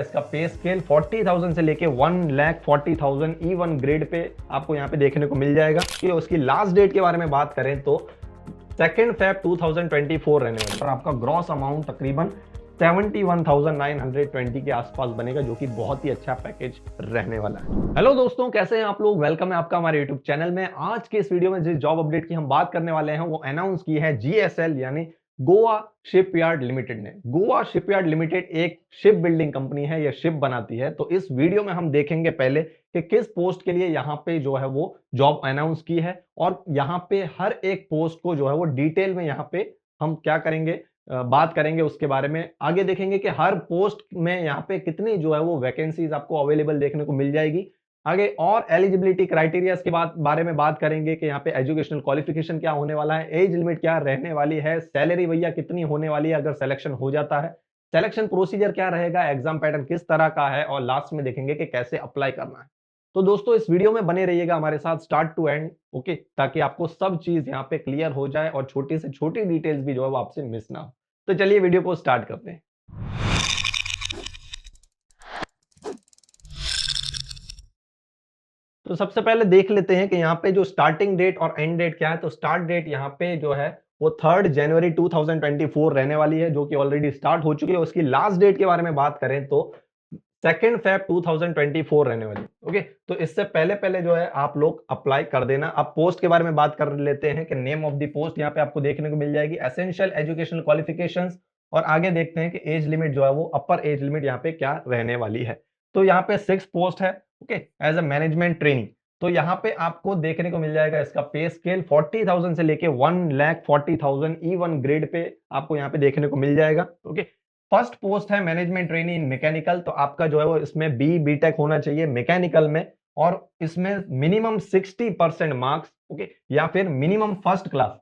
इसका पे स्केल 40,000 से लेके 1,40,000 E1 ग्रेड पे आपको यहाँ पे देखने को मिल जाएगा। कि उसकी लास्ट डेट के बारे में बात करें तो 2 Feb 2024 रहने वाली और आपका ग्रॉस अमाउंट तकरीबन 71,920 के आसपास बनेगा, जो कि बहुत ही अच्छा पैकेज रहने वाला है। हेलो दोस्तों, कैसे हैं आप लोग? वेलकम है आपका हमारे यूट्यूब चैनल में। आज के इस वीडियो में जिस जॉब अपडेट की हम बात करने वाले हैं वो अनाउंस की है GSL यानी गोवा शिपयार्ड लिमिटेड ने। गोवा शिपयार्ड लिमिटेड एक शिप बिल्डिंग कंपनी है, यह शिप बनाती है। तो इस वीडियो में हम देखेंगे पहले कि किस पोस्ट के लिए यहाँ पे जो है वो जॉब अनाउंस की है, और यहाँ पे हर एक पोस्ट को जो है वो डिटेल में यहाँ पे हम क्या करेंगे, बात करेंगे उसके बारे में। आगे देखेंगे कि हर पोस्ट में यहाँ पे कितनी जो है वो वैकेंसीज आपको अवेलेबल देखने को मिल जाएगी। आगे और एलिजिबिलिटी क्राइटेरिया के बारे में बात करेंगे कि यहाँ पे एजुकेशनल क्वालिफिकेशन क्या होने वाला है, एज लिमिट क्या रहने वाली है, सैलरी भैया कितनी होने वाली है अगर सिलेक्शन हो जाता है, सिलेक्शन प्रोसीजर क्या रहेगा, एग्जाम पैटर्न किस तरह का है, और लास्ट में देखेंगे कि कैसे अप्लाई करना है। तो दोस्तों इस वीडियो में बने रहिएगा हमारे साथ स्टार्ट टू एंड, ओके, ताकि आपको सब चीज यहाँ पे क्लियर हो जाए और छोटी से छोटी डिटेल्स भी जो है वो आपसे मिस ना हो। तो चलिए वीडियो को स्टार्ट करते हैं। तो सबसे पहले देख लेते हैं कि यहाँ पे जो स्टार्टिंग डेट और एंड डेट क्या है। तो स्टार्ट डेट यहाँ पे जो है वो 3 जनवरी 2024 रहने वाली है, जो कि ऑलरेडी स्टार्ट हो चुकी है। उसकी लास्ट डेट के बारे में बात करें तो 2 Feb 2024 रहने वाली। ओके, तो इससे पहले पहले जो है आप लोग अप्लाई कर देना। अब पोस्ट के बारे में बात कर लेते हैं कि नेम ऑफ द पोस्ट यहाँ पे आपको देखने को मिल जाएगी, एसेंशियल एजुकेशनल क्वालिफिकेशंस, और आगे देखते हैं कि एज लिमिट जो है वो अपर एज लिमिट यहाँ पे क्या रहने वाली है। तो यहाँ पे 6 पोस्ट है, okay, as a management training. तो यहाँ पे आपको देखने को मिल जाएगा इसका पे स्केल 40,000 से लेके 1,40,000 E1 ग्रेड पे आपको यहाँ पे देखने को मिल जाएगा। ओके, फर्स्ट पोस्ट है मैनेजमेंट ट्रेनी इन मैकेनिकल। तो आपका जो है वो इसमें बीटेक होना चाहिए मैकेनिकल में, और इसमें मिनिमम 60% मार्क्स, ओके, या फिर मिनिमम फर्स्ट क्लास,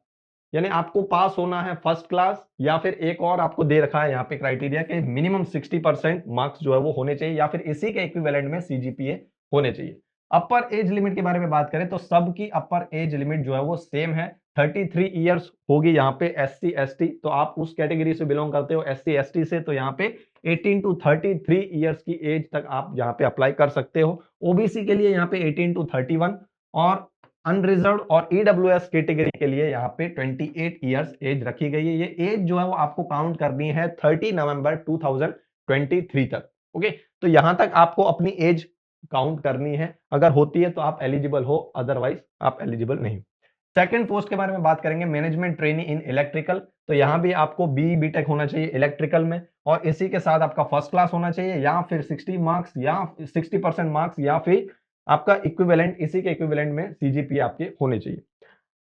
यानी आपको पास होना है फर्स्ट क्लास, या फिर एक और आपको दे रखा है यहाँ पे क्राइटेरिया कि मिनिमम 60% मार्क्स जो है वो होने चाहिए, या फिर इसी के इक्विवेलेंट में CGPA होने चाहिए। अपर एज लिमिट के बारे में बात करें तो सबकी अपर एज लिमिट जो है वो सेम है, 33 ईयर्स होगी यहाँ पे SC ST। तो आप उस कैटेगरी से बिलोंग करते हो SC ST से, तो यहाँ पे 18 to 33 ईयर्स की एज तक आप यहाँ पे अप्लाई कर सकते हो। OBC के लिए यहाँ पे 18 to 31, और अनरिजर्व और EWS कैटेगरी के लिए यहाँ पे 28 ईयर्स एज रखी गई है। ये एज जो है वो आपको काउंट करनी है 30 नवंबर 2023 तक। ओके, तो यहां तक आपको अपनी एज काउंट करनी है। अगर होती है तो आप एलिजिबल हो, अदरवाइज आप एलिजिबल नहीं। सेकंड पोस्ट के बारे में बात करेंगे, मैनेजमेंट ट्रेनी इन इलेक्ट्रिकल। तो यहां भी आपको बीटेक होना चाहिए इलेक्ट्रिकल में, और इसी के साथ आपका फर्स्ट क्लास होना चाहिए, या फिर 60 मार्क्स या 60% मार्क्स, या फिर आपका इक्विवेलेंट, इसी के इक्विवेलेंट में CGPA आपके होने चाहिए।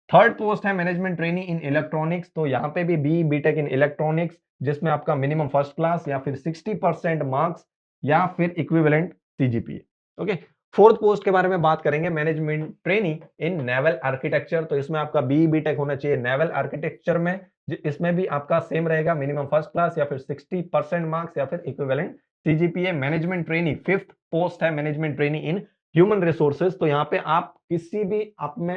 थर्ड पोस्ट है मैनेजमेंट ट्रेनी इन इलेक्ट्रॉनिक्स। तो यहाँ पे भी बीटेक इन इलेक्ट्रॉनिक्स, जिसमें आपका मिनिमम फर्स्ट क्लास या फिर 60% मार्क्स या फिर equivalent CGPA। Okay, fourth post के बारे में बात करेंगे, मैनेजमेंट ट्रेनी इन नेवल आर्किटेक्चर। तो इसमें आपका बीटेक होना चाहिए नेवल आर्किटेक्चर में, इसमें भी आपका सेम रहेगा, मिनिमम फर्स्ट क्लास या फिर 60% मार्क्स या फिर equivalent CGPA। Management trainee fifth post है management trainee in human resources. तो यहाँ पे आप किसी भी आप में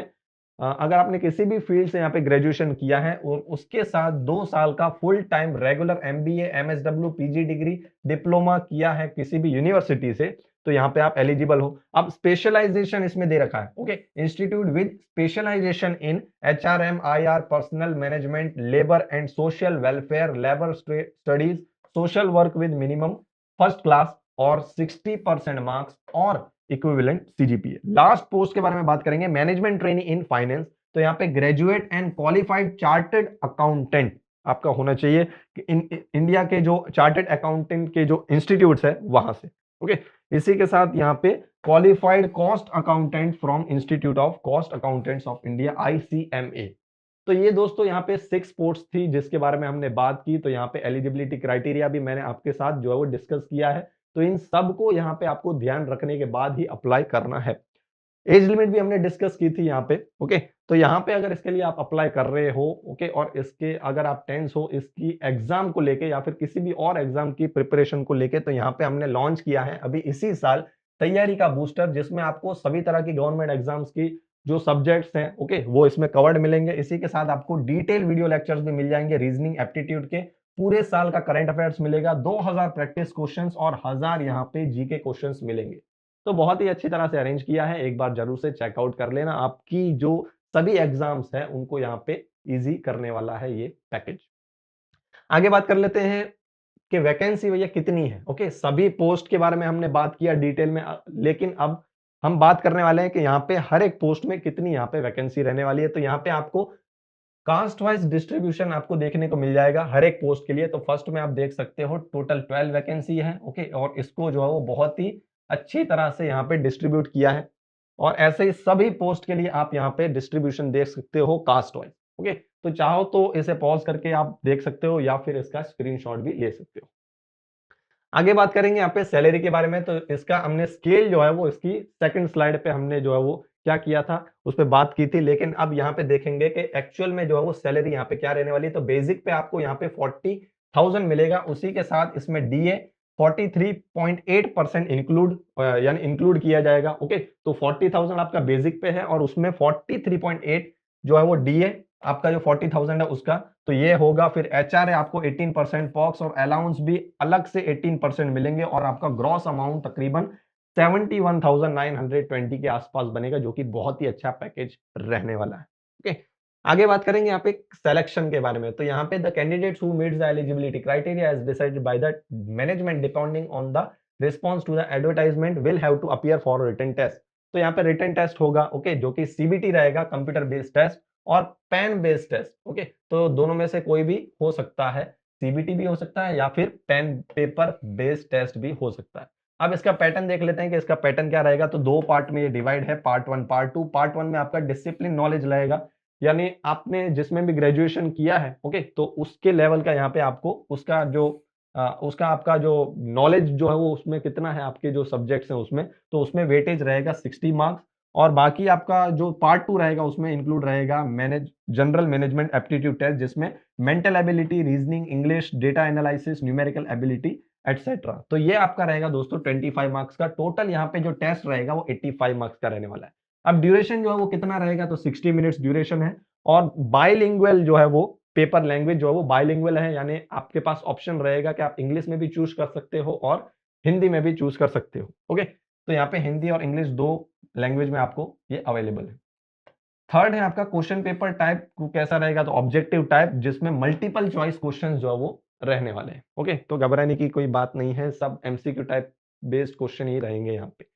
अगर आपने किसी भी फील्ड से यहाँ पे ग्रेजुएशन किया है और उसके साथ 2 साल का full time regular MBA MSW PG degree diploma किया है किसी भी यूनिवर्सिटी से, तो यहाँ पे आप एलिजिबल हो। अब स्पेशलाइजेशन इसमें दे रखा है, okay, institute with specialization in HRM IR personal management labour and social welfare labour studies social work with minimum first class और 60% मार्क्स और इक्विवेलेंट CGPA। लास्ट पोस्ट के बारे में बात करेंगे, मैनेजमेंट ट्रेनी इन फाइनेंस। तो यहाँ पे graduate and qualified chartered accountant आपका होना चाहिए इंडिया के जो चार्टर्ड अकाउंटेंट के जो इंस्टीट्यूट्स है वहां से। ओके, इसी के साथ यहाँ पे qualified cost accountant from institute of cost accountants of India ICMA। तो ये दोस्तों यहाँ पे 6 पोस्ट थी जिसके बारे में हमने बात की। तो यहाँ पे एलिजिबिलिटी क्राइटेरिया भी मैंने आपके साथ जो है वो डिस्कस किया है। तो इन सब को यहाँ पे आपको ध्यान रखने के बाद ही अप्लाई करना है। एज लिमिट भी हमने डिस्कस की थी यहाँ पे, ओके। तो यहाँ पे अगर इसके लिए आप अप्लाई कर रहे हो, ओके, और इसके अगर आप टेंस हो इसकी एग्जाम को लेके या फिर किसी भी और एग्जाम की प्रिपरेशन को लेके, तो यहाँ पे हमने लॉन्च किया है अभी इसी साल तैयारी का बूस्टर, जिसमें आपको सभी तरह की गवर्नमेंट एग्जाम्स की जो सब्जेक्ट्स हैं, ओके, वो इसमें कवर्ड मिलेंगे। इसी के साथ आपको डिटेल वीडियो लेक्चर्स भी मिल जाएंगे रीजनिंग एप्टीट्यूड के पूरे साल का करंट अफेयर्स मिलेगा, 2000 प्रैक्टिस क्वेश्चंस और 1000 यहाँ पे जीके क्वेश्चंस मिलेंगे। तो बहुत ही अच्छी तरह से अरेंज किया है, एक बार जरूर से चेकआउट कर लेना। आपकी जो सभी एग्जाम्स हैं उनको यहाँ पे इजी करने वाला है ये पैकेज। आगे बात कर लेते हैं कि वैकेंसी भैया कितनी है। ओके, सभी पोस्ट के बारे में हमने बात किया डिटेल में, लेकिन अब हम बात करने वाले हैं कि यहाँ पे हर एक पोस्ट में कितनी यहाँ पे वैकेंसी रहने वाली है। तो यहाँ पे आपको कास्ट वाइज डिस्ट्रीब्यूशन आपको देखने को मिल जाएगा हर एक पोस्ट के लिए। तो फर्स्ट में आप देख सकते हो टोटल 12 वैकेंसी है। ओके, और इसको जो है वो बहुत ही अच्छी तरह से यहाँ पे डिस्ट्रीब्यूट किया है, और ऐसे ही सभी पोस्ट के लिए आप यहाँ पे डिस्ट्रीब्यूशन देख सकते हो कास्ट वाइज। ओके, तो चाहो तो इसे पॉज करके आप देख सकते हो या फिर इसका स्क्रीनशॉट भी ले सकते हो। आगे बात करेंगे यहाँ पे सैलरी के बारे में। तो इसका हमने स्केल जो है वो इसकी सेकंड स्लाइड पे हमने जो है वो क्या किया था उस पर बात की थी, लेकिन अब यहाँ पे देखेंगे कि एक्चुअल में जो है वो सैलरी यहाँ पे क्या रहने वाली है। तो बेसिक पे आपको यहाँ पे 40,000 मिलेगा, उसी के साथ इसमें डीए 43.8% इंक्लूड यानी इंक्लूड किया जाएगा। ओके, तो 40,000 आपका बेसिक पे है और उसमें 43.8 जो है वो डीए आपका जो 40,000 है उसका, तो ये होगा। फिर एचआर है आपको 18% पॉक्स और अलाउंस भी अलग से 18% मिलेंगे, और आपका ग्रॉस अमाउंट तकरीबन 71,920 के आसपास बनेगा, जो कि बहुत ही अच्छा पैकेज रहने वाला है। ओके, आगे बात करेंगे यहाँ पे सिलेक्शन के बारे में। तो यहाँ पे the candidates who meets the eligibility criteria as decided by the management depending on the response to the advertisement will have to appear for written test. तो यहाँ पे रिटन टेस्ट होगा। ओके, जो कि सीबीटी रहेगा, कंप्यूटर बेस्ड टेस्ट और pen based test. Okay, तो दोनों में से कोई भी हो सकता है, सीबीटी भी हो सकता है या फिर पेन पेपर बेस्ड टेस्ट भी हो सकता है। अब इसका पैटर्न देख लेते हैं कि इसका पैटर्न क्या रहेगा। तो दो पार्ट में ये डिवाइड है, पार्ट 1 पार्ट 2। पार्ट 1 में आपका डिसिप्लिन नॉलेज रहेगा, यानी आपने जिसमें भी ग्रेजुएशन किया है, ओके, तो उसके लेवल का यहाँ पे आपको उसका आपका जो नॉलेज जो है वो उसमें कितना है, आपके जो सब्जेक्ट्स हैं उसमें, तो उसमें वेटेज रहेगा 60 मार्क्स। और बाकी आपका जो पार्ट 2 रहेगा उसमें इंक्लूड रहेगा जनरल मैनेजमेंट एप्टीट्यूड टेस्ट, जिसमें mental ability, reasoning, English, data analysis, numerical ability etcetera. तो ये आपका रहेगा दोस्तों 25 मार्क्स का। टोटल यहाँ पे जो टेस्ट रहेगा वो 85 मार्क्स का रहने वाला है। अब ड्यूरेशन जो है वो कितना रहेगा, तो 60 मिनट्स ड्यूरेशन है। और बाइलिंगुअल जो है वो पेपर लैंग्वेज जो है वो बाइलिंगुअल है, यानी आपके पास ऑप्शन रहेगा कि आप इंग्लिश में भी चूज कर सकते हो और हिंदी में भी चूज कर सकते हो। ओके, तो यहाँ पे हिंदी और इंग्लिश दो लैंग्वेज में आपको ये अवेलेबल है। थर्ड है आपका क्वेश्चन पेपर टाइप कैसा रहेगा, तो ऑब्जेक्टिव टाइप, जिसमें मल्टीपल चॉइस क्वेश्चन जो है वो रहने वाले हैं। ओके, तो घबराने की कोई बात नहीं है, सब एमसीक्यू टाइप बेस्ड क्वेश्चन ही रहेंगे यहाँ पे।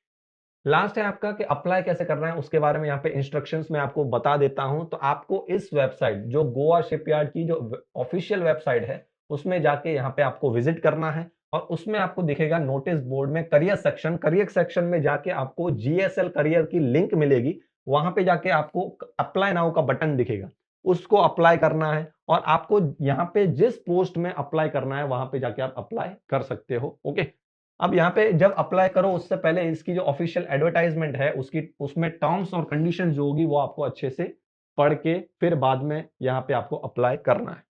लास्ट है आपका कि अप्लाई कैसे करना है, उसके बारे में यहाँ पे इंस्ट्रक्शंस में आपको बता देता हूं। तो आपको इस वेबसाइट जो गोवा शिपयार्ड की जो ऑफिशियल वेबसाइट है उसमें जाके यहाँ पे आपको विजिट करना है, और उसमें आपको दिखेगा नोटिस बोर्ड में करियर सेक्शन में जाके आपको जीएसएल करियर की लिंक मिलेगी। वहां पे जाके आपको अप्लाई नाउ का बटन दिखेगा, उसको अप्लाई करना है, और आपको यहाँ पे जिस पोस्ट में अप्लाई करना है वहां पे जाके आप अप्लाई कर सकते हो। ओके, अब यहाँ पे जब अप्लाई करो उससे पहले इसकी जो ऑफिशियल एडवर्टाइजमेंट है उसकी उसमें टर्म्स और कंडीशन जो होगी वो आपको अच्छे से पढ़ के फिर बाद में यहाँ पे आपको अप्लाई करना है।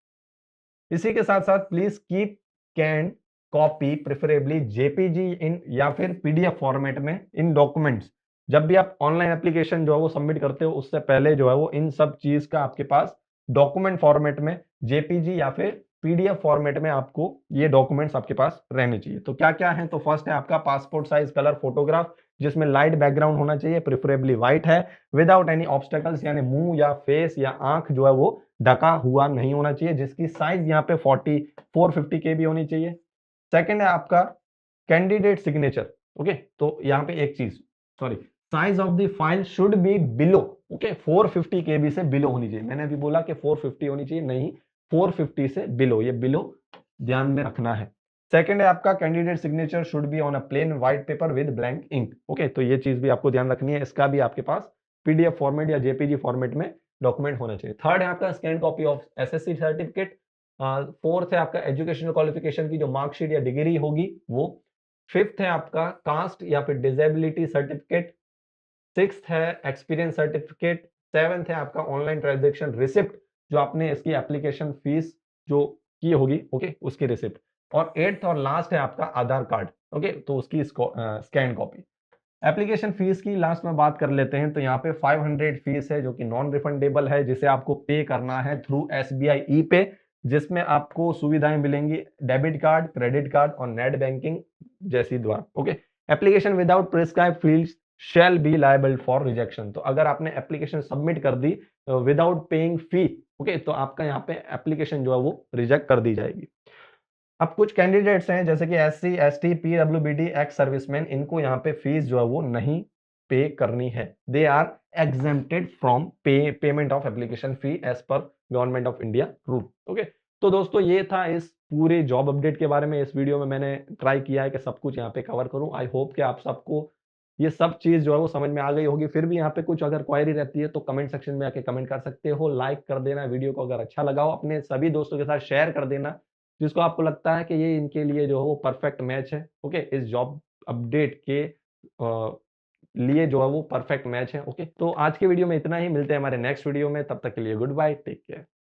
इसी के साथ साथ please keep scan copy preferably JPG in या फिर पीडीएफ फॉर्मेट में इन डॉक्यूमेंट्स। जब भी आप ऑनलाइन एप्लीकेशन जो है वो सबमिट करते हो उससे पहले जो है वो इन सब चीज का आपके पास डॉक्यूमेंट फॉर्मेट में जेपीजी या फिर पीडीएफ फॉर्मेट में आपको ये डॉक्यूमेंट्स आपके पास रहने चाहिए। तो क्या क्या है, तो फर्स्ट है आपका पासपोर्ट साइज कलर फोटोग्राफ, जिसमें लाइट बैकग्राउंड होना चाहिए, प्रेफरेबली व्हाइट है, विदाउट एनी ऑब्स्टेकल्स, यानी मुंह या फेस या आंख जो है वो ढका हुआ नहीं होना चाहिए, जिसकी साइज यहाँ पे 450 KB होनी चाहिए। सेकंड है आपका कैंडिडेट सिग्नेचर। ओके, तो यहाँ पे एक चीज, sorry, size of the file should be below. Okay, 450 KB से बिलो होनी चाहिए। मैंने अभी बोला कि 450 होनी चाहिए, नहीं, 450 से बिलो, ये बिलो ध्यान में रखना है। सेकंड है आपका candidate signature should be on a plain white paper with blank ink. Okay, तो ये चीज भी आपको ध्यान रखनी है, इसका भी आपके पास पीडीएफ फॉर्मेट या जेपीजी फॉर्मेट में डॉक्यूमेंट होना चाहिए। थर्ड है आपका scan copy of SSC certificate. Fourth है आपका एजुकेशनल क्वालिफिकेशन की जो मार्कशीट या डिग्री होगी वो। फिफ्थ है आपका कास्ट या फिर डिसेबिलिटी सर्टिफिकेट। सिक्स्थ है एक्सपीरियंस सर्टिफिकेट। सेवेंथ है आपका ऑनलाइन ट्रांजेक्शन रिसिप्ट, जो आपने इसकी एप्लीकेशन फीस जो की होगी, ओके, उसकी रिसिप्ट। और एट्थ और लास्ट है आपका आधार कार्ड। ओके, तो उसकी स्कैन कॉपी। एप्लीकेशन फीस की लास्ट में बात कर लेते हैं। तो यहाँ पे 500 फीस है जो कि नॉन रिफंडेबल है, जिसे आपको पे करना है थ्रू एसबीआई ई पे। जिसमें आपको सुविधाएं मिलेंगी डेबिट कार्ड, क्रेडिट कार्ड और नेट बैंकिंग जैसी द्वारा। Okay, application without prescribe fields shall be liable for rejection. तो अगर आपने एप्लीकेशन सबमिट कर दी विदाउट पेइंग फी, ओके, तो आपका यहाँ पे एप्लीकेशन जो है वो रिजेक्ट कर दी जाएगी। अब कुछ कैंडिडेट्स हैं जैसे कि SC, ST, PWBD, ex serviceman, इनको यहाँ पे फीस जो है वो नहीं पे करनी है। They are exempted from payment of application fee as per government of India rule. Okay, तो दोस्तों ये था इस पूरे जॉब अपडेट के बारे में। इस वीडियो में मैंने ट्राई किया है कि सब कुछ यहाँ पे कवर करूं। आई होप कि आप सबको ये सब चीज जो है वो समझ में आ गई होगी। फिर भी यहाँ पे कुछ अगर क्वायरी रहती है तो कमेंट सेक्शन में आके कमेंट कर सकते हो। लाइक कर देना वीडियो को, अगर अच्छा लगा हो अपने सभी दोस्तों के साथ शेयर कर देना जिसको आपको लगता है कि ये इनके लिए जो है वो परफेक्ट मैच है। ओके, इस जॉब अपडेट के लिए जो है वो परफेक्ट मैच है। ओके, तो आज के वीडियो में इतना ही, मिलते हैं हमारे नेक्स्ट वीडियो में, तब तक के लिए गुड बाय, टेक केयर।